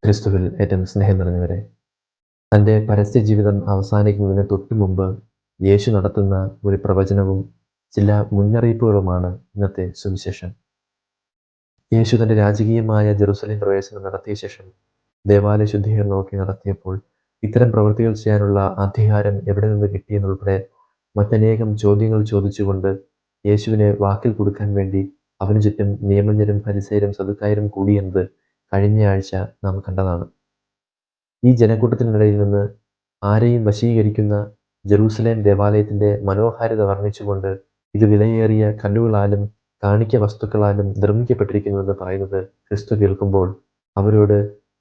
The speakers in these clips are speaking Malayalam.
ക്രിസ്തുവിൽ ഏറ്റവും സ്നേഹം നിറഞ്ഞവരെ, തൻ്റെ പരസ്യ ജീവിതം അവസാനിക്കുന്നതിന് തൊട്ടു മുമ്പ് യേശു നടത്തുന്ന ഒരു പ്രവചനവും ചില മുന്നറിയിപ്പുകളുമാണ് ഇന്നത്തെ സുവിശേഷം. യേശു തൻ്റെ രാജകീയമായ ജെറുസലേം പ്രവേശനം നടത്തിയ ശേഷം ദേവാലയ ശുദ്ധീകരണമൊക്കെ നടത്തിയപ്പോൾ ഇത്തരം പ്രവൃത്തികൾ ചെയ്യാനുള്ള അധികാരം എവിടെ നിന്ന് കിട്ടിയെന്നുൾപ്പെടെ മറ്റനേകം ചോദ്യങ്ങൾ ചോദിച്ചുകൊണ്ട് യേശുവിനെ വാക്കിൽ കൊടുക്കാൻ വേണ്ടി അവന് ചുറ്റും നിയമജ്ഞരും ഫരിസേയരും സദുക്കായരും കൂടിയെന്നത് കഴിഞ്ഞ ആഴ്ച നാം കണ്ടതാണ്. ഈ ജനക്കൂട്ടത്തിനിടയിൽ നിന്ന് ആരെയും വശീകരിക്കുന്ന ജെറൂസലേം ദേവാലയത്തിൻ്റെ മനോഹാരിത വർണ്ണിച്ചുകൊണ്ട് ഇത് വിലയേറിയ കല്ലുകളാലും കാണിക്ക വസ്തുക്കളാലും നിർമ്മിക്കപ്പെട്ടിരിക്കുന്നുവെന്ന് പറയുന്നത് ക്രിസ്തു കേൾക്കുമ്പോൾ അവരോട്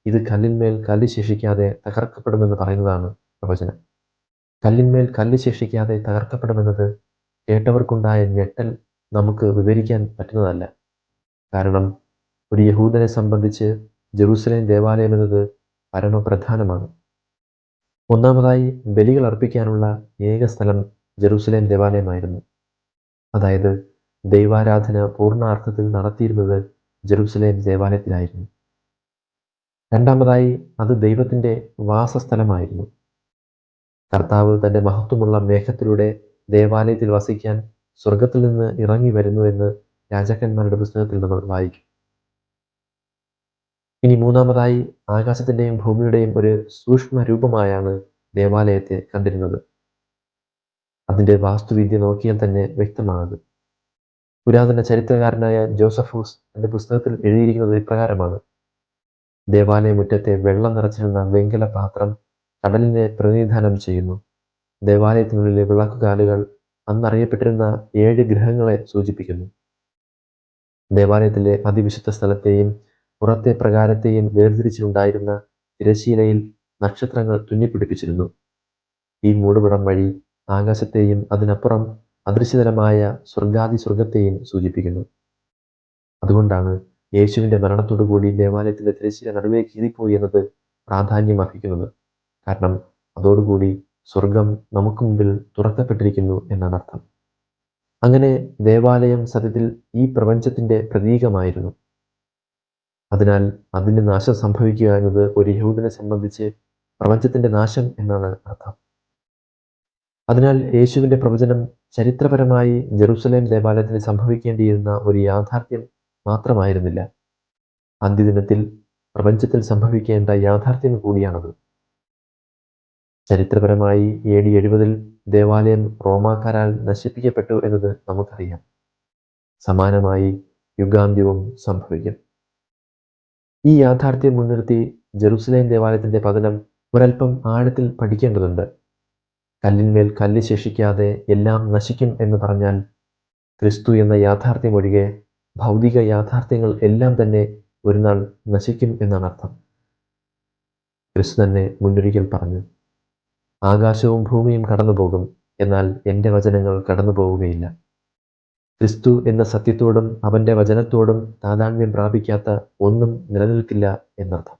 ഇത് കല്ലിന്മേൽ കല്ല് ശേഷിക്കാതെ തകർക്കപ്പെടുമെന്ന് പറയുന്നതാണ് പ്രവചനം. കല്ലിന്മേൽ കല്ല് ശേഷിക്കാതെ തകർക്കപ്പെടുമെന്നത് കേട്ടവർക്കുണ്ടായ ഞെട്ടൽ നമുക്ക് വിവരിക്കാൻ പറ്റുന്നതല്ല. കാരണം ഒരു യഹൂദനെ സംബന്ധിച്ച് ജെറൂസലേം ദേവാലയം എന്നത് പരമപ്രധാനമാണ്. ഒന്നാമതായി ബലികൾ അർപ്പിക്കാനുള്ള ഏക സ്ഥലം ജെറൂസലേം ദേവാലയമായിരുന്നു. അതായത് ദൈവാരാധന പൂർണ്ണാർത്ഥത്തിൽ നടത്തിയിരുന്നത് ജെറൂസലേം ദേവാലയത്തിലായിരുന്നു. രണ്ടാമതായി അത് ദൈവത്തിൻ്റെ വാസസ്ഥലമായിരുന്നു. കർത്താവ് തൻ്റെ മഹത്വമുള്ള മേഘത്തിലൂടെ ദേവാലയത്തിൽ വസിക്കാൻ സ്വർഗത്തിൽ നിന്ന് ഇറങ്ങി വരുന്നു എന്ന് രാജാക്കന്മാരുടെ പുസ്തകത്തിൽ നമ്മൾ വായിക്കും. ഇനി മൂന്നാമതായി ആകാശത്തിൻ്റെയും ഭൂമിയുടെയും ഒരു സൂക്ഷ്മ രൂപമായാണ് ദേവാലയത്തെ കണ്ടിരുന്നത്. അതിൻ്റെ വാസ്തുവിദ്യ നോക്കിയാൽ തന്നെ വ്യക്തമാണത്. പുരാതന ചരിത്രകാരനായ ജോസഫൂസ് തൻ്റെ പുസ്തകത്തിൽ എഴുതിയിരിക്കുന്നത് ഇപ്രകാരമാണ്: ദേവാലയ മുറ്റത്തെ വെള്ളം നിറച്ചിരുന്ന വെങ്കല പാത്രം കടലിനെ പ്രതിനിധാനം ചെയ്യുന്നു. ദേവാലയത്തിനുള്ളിലെ വിളക്കുകാലുകൾ അന്നറിയപ്പെട്ടിരുന്ന 7 ഗ്രഹങ്ങളെ സൂചിപ്പിക്കുന്നു. ദേവാലയത്തിലെ അതിവിശുദ്ധ സ്ഥലത്തെയും പുറത്തെ പ്രകാരത്തെയും വേർതിരിച്ചിട്ടുണ്ടായിരുന്ന തിരശ്ശീലയിൽ നക്ഷത്രങ്ങൾ തുന്നിപ്പിടിപ്പിച്ചിരുന്നു. ഈ മൂടുപടം വഴി ആകാശത്തെയും അതിനപ്പുറം അദൃശ്യതലമായ സ്വർഗാതിസ്വർഗത്തെയും സൂചിപ്പിക്കുന്നു. അതുകൊണ്ടാണ് യേശുവിൻ്റെ മരണത്തോടുകൂടി ദേവാലയത്തിൻ്റെ തിരശ്ശീല നടുവേ കീറിപ്പോയി എന്നത് പ്രാധാന്യം അർഹിക്കുന്നത്. കാരണം അതോടുകൂടി സ്വർഗം നമുക്ക് മുമ്പിൽ തുറക്കപ്പെട്ടിരിക്കുന്നു എന്നാണ് അർത്ഥം. അങ്ങനെ ദേവാലയം സത്യത്തിൽ ഈ പ്രപഞ്ചത്തിൻ്റെ പ്രതീകമായിരുന്നു. അതിനാൽ അതിന് നാശം സംഭവിക്കുക എന്നത് ഒരു യഹൂദനെ സംബന്ധിച്ച് പ്രപഞ്ചത്തിൻ്റെ നാശം എന്നാണ് അർത്ഥം. അതിനാൽ യേശുവിൻ്റെ പ്രവചനം ചരിത്രപരമായി ജെറൂസലേം ദേവാലയത്തിൽ സംഭവിക്കേണ്ടിയിരുന്ന ഒരു യാഥാർത്ഥ്യം മാത്രമായിരുന്നില്ല, അന്ത്യദിനത്തിൽ പ്രപഞ്ചത്തിൽ സംഭവിക്കേണ്ട യാഥാർത്ഥ്യം കൂടിയാണത്. ചരിത്രപരമായി AD 70 ദേവാലയം റോമാക്കാരാൽ നശിപ്പിക്കപ്പെട്ടു എന്നത് നമുക്കറിയാം. സമാനമായി യുഗാന്ത്യവും സംഭവിക്കും. ഈ യാഥാർത്ഥ്യം മുൻനിർത്തി ജെറൂസലേം ദേവാലയത്തിൻ്റെ പതനം ഒരൽപ്പം ആഴത്തിൽ പഠിക്കേണ്ടതുണ്ട്. കല്ലിന്മേൽ കല്ല് ശേഷിക്കാതെ എല്ലാം നശിക്കും എന്ന് പറഞ്ഞാൽ ക്രിസ്തു എന്ന യാഥാർത്ഥ്യം ഒഴികെ ഭൗതിക യാഥാർത്ഥ്യങ്ങൾ എല്ലാം തന്നെ ഒരു നാൾ നശിക്കും എന്നാണ് അർത്ഥം. ക്രിസ്തു തന്നെ മുന്നൊരിക്കൽ പറഞ്ഞു, ആകാശവും ഭൂമിയും കടന്നു പോകും, എന്നാൽ എൻ്റെ വചനങ്ങൾ കടന്നു പോവുകയില്ല. ക്രിസ്തു എന്ന സത്യത്തോടും അവൻ്റെ വചനത്തോടും താതാത്മ്യം പ്രാപിക്കാത്ത ഒന്നും നിലനിൽക്കില്ല എന്നർത്ഥം.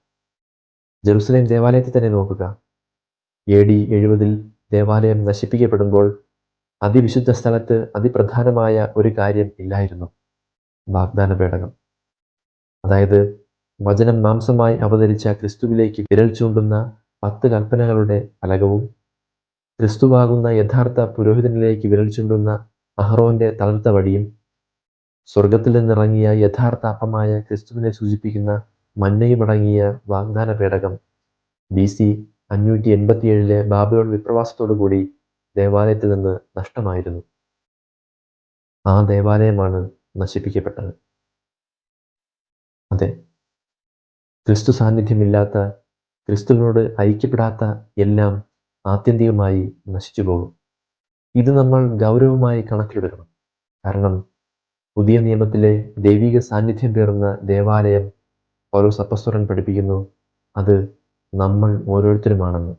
ജെറുസലേം ദേവാലയത്തിൽ തന്നെ നോക്കുക. AD 70 ദേവാലയം നശിപ്പിക്കപ്പെടുമ്പോൾ അതിവിശുദ്ധ സ്ഥലത്ത് അതിപ്രധാനമായ ഒരു കാര്യം ഇല്ലായിരുന്നു: വാഗ്ദാന പേടകം. അതായത് വചനം മാംസമായി അവതരിച്ച ക്രിസ്തുവിലേക്ക് വിരൽ ചൂണ്ടുന്ന 10 കൽപ്പനകളുടെ ഫലകവും ക്രിസ്തുവാകുന്ന യഥാർത്ഥ പുരോഹിതനിലേക്ക് വിരൽ ചൂണ്ടുന്ന അഹറോന്റെ തളർത്ത വടിയും സ്വർഗത്തിൽ നിന്നിറങ്ങിയ യഥാർത്ഥ അപ്പമായ ക്രിസ്തുവിനെ സൂചിപ്പിക്കുന്ന മന്നയുമടങ്ങിയ വാഗ്ദാന പേടകം BC 587 ബാബിലോൺ വിപ്രവാസത്തോടുകൂടി ദേവാലയത്തിൽ നിന്ന് നഷ്ടമായിരുന്നു. ആ ദേവാലയമാണ് നശിപ്പിക്കപ്പെട്ടത്. അതെ, ക്രിസ്തു സാന്നിധ്യമില്ലാത്ത, ക്രിസ്തുവിനോട് ഐക്യപ്പെടാത്ത എല്ലാം ആത്യന്തികമായി നശിച്ചു പോകും. ഇത് നമ്മൾ ഗൗരവമായി കണക്കിലെടുക്കണം. കാരണം പുതിയ നിയമത്തിലെ ദൈവിക സാന്നിധ്യം പേറുന്ന ദേവാലയം പൗലോസ് അപ്പോസ്തലൻ പഠിപ്പിക്കുന്നു, അത് നമ്മൾ ഓരോരുത്തരുമാണെന്ന്.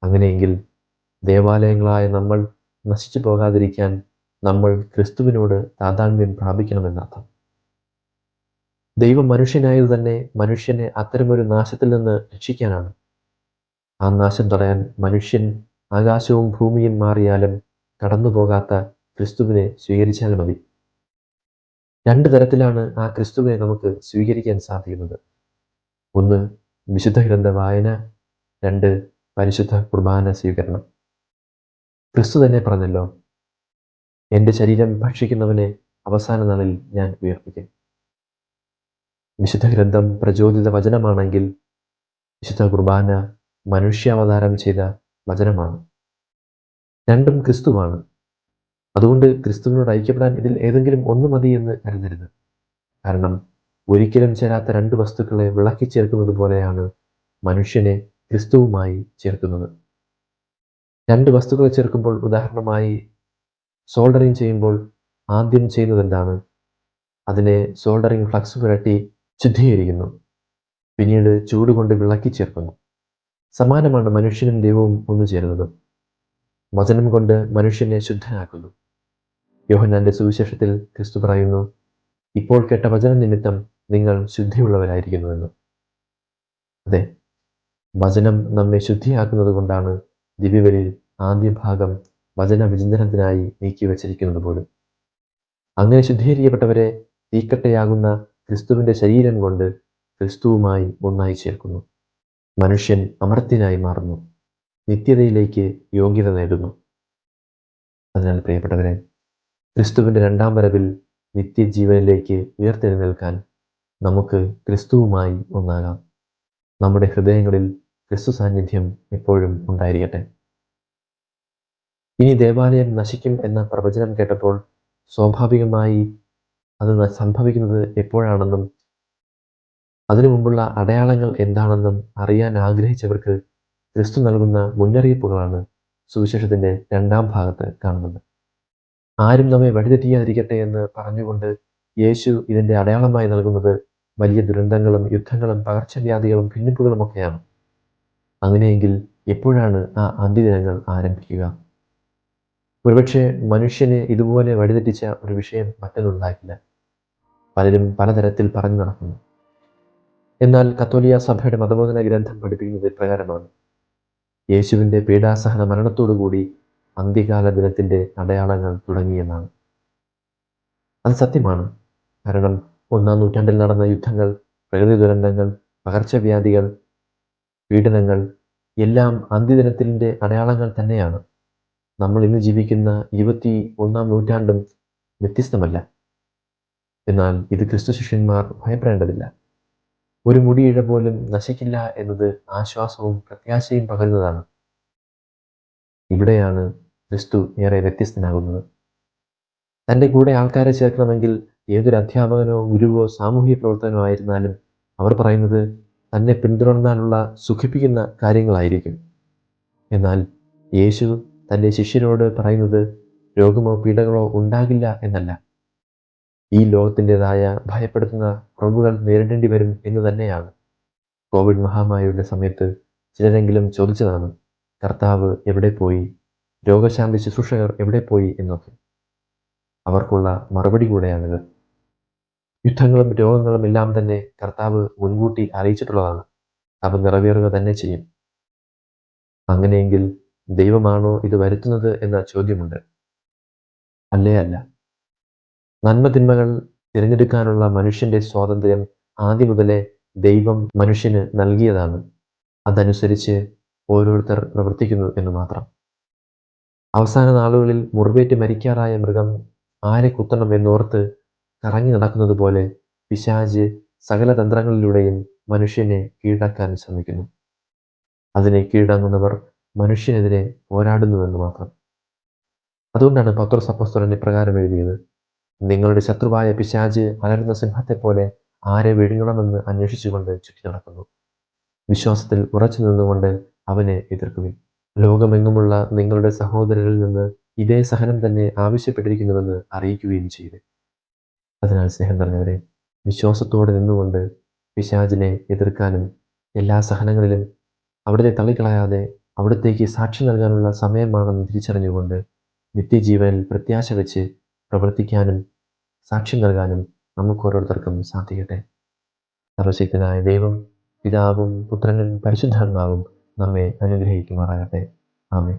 അങ്ങനെയെങ്കിൽ ദേവാലയങ്ങളായ നമ്മൾ നശിച്ചു പോകാതിരിക്കാൻ നമ്മൾ ക്രിസ്തുവിനോട് താതാത്മ്യം പ്രാപിക്കണമെന്നർത്ഥം. ദൈവം മനുഷ്യനായത് തന്നെ മനുഷ്യനെ അത്തരമൊരു നാശത്തിൽ നിന്ന് രക്ഷിക്കാനാണ്. ആ നാശം തടയാൻ മനുഷ്യൻ ആകാശവും ഭൂമിയും മാറിയാലും കടന്നു പോകാത്ത ക്രിസ്തുവിനെ സ്വീകരിച്ചാൽ മതി. 2 തരത്തിലാണ് ആ ക്രിസ്തുവിനെ നമുക്ക് സ്വീകരിക്കാൻ സാധിക്കുന്നത്. ഒന്ന്, വിശുദ്ധ ഗ്രന്ഥ വായന. 2, പരിശുദ്ധ കുർബാന സ്വീകരണം. ക്രിസ്തു തന്നെ പറഞ്ഞല്ലോ, എൻ്റെ ശരീരം ഭക്ഷിക്കുന്നവനെ അവസാന നാളിൽ ഞാൻ ഉയർപ്പിക്കും. വിശുദ്ധ ഗ്രന്ഥം പ്രചോദിത വചനമാണെങ്കിൽ വിശുദ്ധ കുർബാന മനുഷ്യാവതാരം ചെയ്ത വചനമാണ്. രണ്ടും ക്രിസ്തുവാണ്. അതുകൊണ്ട് ക്രിസ്തുവിനോട് ഐക്യപ്പെടാൻ ഇതിൽ ഏതെങ്കിലും ഒന്ന് മതി എന്ന് കരുതരുത്. കാരണം ഒരിക്കലും ചേരാത്ത രണ്ട് വസ്തുക്കളെ വിളക്കി ചേർക്കുന്നത് പോലെയാണ് മനുഷ്യനെ ക്രിസ്തുവുമായി ചേർക്കുന്നത്. രണ്ട് വസ്തുക്കളെ ചേർക്കുമ്പോൾ, ഉദാഹരണമായി സോൾഡറിങ് ചെയ്യുമ്പോൾ ആദ്യം ചെയ്യുന്നത് എന്താണ്? അതിനെ സോൾഡറിങ് ഫ്ലക്സ് പുരട്ടി ശുദ്ധീകരിക്കുന്നു, പിന്നീട് ചൂട് കൊണ്ട് വിളക്കി ചേർക്കുന്നു. സമാനമാണ് മനുഷ്യനും ദൈവവും ഒന്നു ചേരുന്നത്. വചനം കൊണ്ട് മനുഷ്യനെ ശുദ്ധനാക്കുന്നു. യോഹന്നാന്റെ സുവിശേഷത്തിൽ ക്രിസ്തു പറയുന്നു, ഇപ്പോൾ കേട്ട വചന നിമിത്തം നിങ്ങൾ ശുദ്ധിയുള്ളവരായിരിക്കുന്നുവെന്ന്. അതെ, വചനം നമ്മെ ശുദ്ധിയാക്കുന്നത് കൊണ്ടാണ് ദിവ്യബലിയിൽ ആദ്യ ഭാഗം വചന വിചിന്തനത്തിനായി നീക്കിവച്ചിരിക്കുന്നത് പോലും. അങ്ങനെ ശുദ്ധീകരിക്കപ്പെട്ടവരെ തീക്കട്ടയാകുന്ന ക്രിസ്തുവിൻ്റെ ശരീരം കൊണ്ട് ക്രിസ്തുവുമായി ഒന്നായി ചേർക്കുന്നു. മനുഷ്യൻ അമർത്യനായി മാറുന്നു, നിത്യതയിലേക്ക് യോഗ്യത നേടുന്നു. അതിനാൽ പ്രിയപ്പെട്ടവരെ, ക്രിസ്തുവിൻ്റെ രണ്ടാം വരവിൽ നിത്യജീവനിലേക്ക് ഉയർത്തെഴുന്നേൽക്കാൻ നമുക്ക് ക്രിസ്തുവുമായി ഒന്നാകാം. നമ്മുടെ ഹൃദയങ്ങളിൽ ക്രിസ്തു സാന്നിധ്യം എപ്പോഴും ഉണ്ടായിരിക്കട്ടെ. ഇനി ദേവാലയം നശിക്കും എന്ന പ്രവചനം കേട്ടപ്പോൾ സ്വാഭാവികമായി അത് സംഭവിക്കുന്നത് എപ്പോഴാണെന്നും അതിനു മുമ്പുള്ള അടയാളങ്ങൾ എന്താണെന്നും അറിയാൻ ആഗ്രഹിച്ചവർക്ക് ക്രിസ്തു നൽകുന്ന മുന്നറിയിപ്പുകളാണ് സുവിശേഷത്തിൻ്റെ രണ്ടാം ഭാഗത്ത് കാണുന്നത്. ആരും നമ്മെ വഴിതെറ്റിയാതിരിക്കട്ടെ എന്ന് പറഞ്ഞുകൊണ്ട് യേശു ഇതിൻ്റെ അടയാളമായി നൽകുന്നത് വലിയ ദുരന്തങ്ങളും യുദ്ധങ്ങളും പകർച്ചവ്യാധികളും ഭിന്നിപ്പുകളുമൊക്കെയാണ്. അങ്ങനെയെങ്കിൽ എപ്പോഴാണ് ആ അന്ത്യദിനങ്ങൾ ആരംഭിക്കുക? ഒരുപക്ഷെ മനുഷ്യനെ ഇതുപോലെ വഴിതെറ്റിച്ച ഒരു വിഷയം മറ്റൊന്നുണ്ടാകില്ല. പലരും പലതരത്തിൽ പറഞ്ഞു നടക്കുന്നു. എന്നാൽ കത്തോലിക്ക സഭയുടെ മതബോധന ഗ്രന്ഥം പഠിപ്പിക്കുന്നത് ഇപ്രകാരമാണ്: യേശുവിൻ്റെ പീഡാസഹന മരണത്തോടുകൂടി അന്ത്യകാല ദിനത്തിൻ്റെ അടയാളങ്ങൾ തുടങ്ങിയെന്നാണ്. അത് സത്യമാണ്. കാരണം 1-ാം നൂറ്റാണ്ടിൽ നടന്ന യുദ്ധങ്ങൾ, പ്രകൃതി ദുരന്തങ്ങൾ, പകർച്ചവ്യാധികൾ, പീഡനങ്ങൾ എല്ലാം അന്ത്യദിനത്തിൻ്റെ അടയാളങ്ങൾ തന്നെയാണ്. നമ്മൾ ഇന്ന് ജീവിക്കുന്ന 21-ാം നൂറ്റാണ്ടും വ്യത്യസ്തമല്ല. എന്നാൽ ഇത് ക്രിസ്തു ശിഷ്യന്മാർ ഭയപ്പെടേണ്ടതില്ല. ഒരു മുടിയിഴ പോലും നശിക്കില്ല എന്നത് ആശ്വാസവും പ്രത്യാശയും പകരുന്നതാണ്. ഇവിടെയാണ് ക്രിസ്തു ഏറെ വ്യത്യസ്തനാകുന്നത്. തൻ്റെ കൂടെ ആൾക്കാരെ ചേർക്കണമെങ്കിൽ ഏതൊരു അധ്യാപകനോ ഗുരുവോ സാമൂഹ്യ പ്രവർത്തകനോ ആയിരുന്നാലും അവർ പറയുന്നത് തന്നെ പിന്തുടർന്നാലുള്ള സുഖിപ്പിക്കുന്ന കാര്യങ്ങളായിരിക്കും. എന്നാൽ യേശു തൻ്റെ ശിഷ്യരോട് പറയുന്നത് രോഗമോ പീഡകളോ ഉണ്ടാകില്ല എന്നല്ല, ഈ ലോകത്തിൻ്റെതായ ഭയപ്പെടുത്തുന്ന കുറവുകൾ നേരിടേണ്ടി വരും എന്ന് തന്നെയാണ്. കോവിഡ് മഹാമാരിയുടെ സമയത്ത് ചിലരെങ്കിലും ചോദിച്ചതാണ്, കർത്താവ് എവിടെ പോയി, രോഗശാന്തി ശുശ്രൂഷകർ എവിടെ പോയി എന്നൊക്കെ. അവർക്കുള്ള മറുപടി കൂടെയാണിത്. യുദ്ധങ്ങളും രോഗങ്ങളും എല്ലാം തന്നെ കർത്താവ് മുൻകൂട്ടി അറിയിച്ചിട്ടുള്ളതാണ്. അവ നിറവേറുക തന്നെ ചെയ്യും. അങ്ങനെയെങ്കിൽ ദൈവമാണോ ഇത് വരുത്തുന്നത് എന്ന ചോദ്യമുണ്ട്. അല്ലേ അല്ല. നന്മതിന്മകൾ തിരഞ്ഞെടുക്കാനുള്ള മനുഷ്യൻ്റെ സ്വാതന്ത്ര്യം ആദ്യം മുതലേ ദൈവം മനുഷ്യന് നൽകിയതാണ്. അതനുസരിച്ച് ഓരോരുത്തർ പ്രവർത്തിക്കുന്നു എന്ന് മാത്രം. അവസാന നാളുകളിൽ മുറിവേറ്റ് മരിക്കാറായ മൃഗം ആരെ കുത്തണം എന്നോർത്ത് കറങ്ങി നടക്കുന്നത് പോലെ പിശാച് സകല തന്ത്രങ്ങളിലൂടെയും മനുഷ്യനെ കീഴടക്കാൻ ശ്രമിക്കുന്നു. അതിനെ കീഴടങ്ങുന്നവർ മനുഷ്യനെതിരെ പോരാടുന്നുവെന്ന് മാത്രം. അതുകൊണ്ടാണ് പത്രോസ് അപ്പോസ്തലൻ ഇപ്രകാരം എഴുതിയത്: നിങ്ങളുടെ ശത്രുവായ പിശാച് അലറുന്ന സിംഹത്തെപ്പോലെ ആരെ വിഴുങ്ങണമെന്ന് അന്വേഷിച്ചുകൊണ്ട് ചുറ്റി നടക്കുന്നു. വിശ്വാസത്തിൽ ഉറച്ചു നിന്നുകൊണ്ട് അവനെ എതിർക്കുവിൻ. ലോകമെങ്ങുമുള്ള നിങ്ങളുടെ സഹോദരരിൽ നിന്ന് ഇതേ സഹനം തന്നെ ആവശ്യപ്പെട്ടിരിക്കുന്നുവെന്ന് അറിയിക്കുകയും ചെയ്തു. അതിനാൽ സ്നേഹം നിറഞ്ഞവരെ, വിശ്വാസത്തോടെ നിന്നുകൊണ്ട് പിശാചിനെ എതിർക്കാനും എല്ലാ സഹനങ്ങളിലും അവിടുത്തെ തള്ളിക്കളയാതെ അവിടത്തേക്ക് സാക്ഷി നൽകാനുള്ള സമയമാണെന്ന് തിരിച്ചറിഞ്ഞുകൊണ്ട് നിത്യജീവനിൽ പ്രത്യാശ വെച്ച് പ്രവർത്തിക്കാനും സാക്ഷ്യം നൽകാനും നമുക്ക് ഓരോരുത്തർക്കും സാധിക്കട്ടെ. സർവശക്തനായ ദൈവം, പിതാവും പുത്രനും പരിശുദ്ധാത്മാവും നമ്മെ അനുഗ്രഹിക്കുമാറാകട്ടെ. ആമേൻ.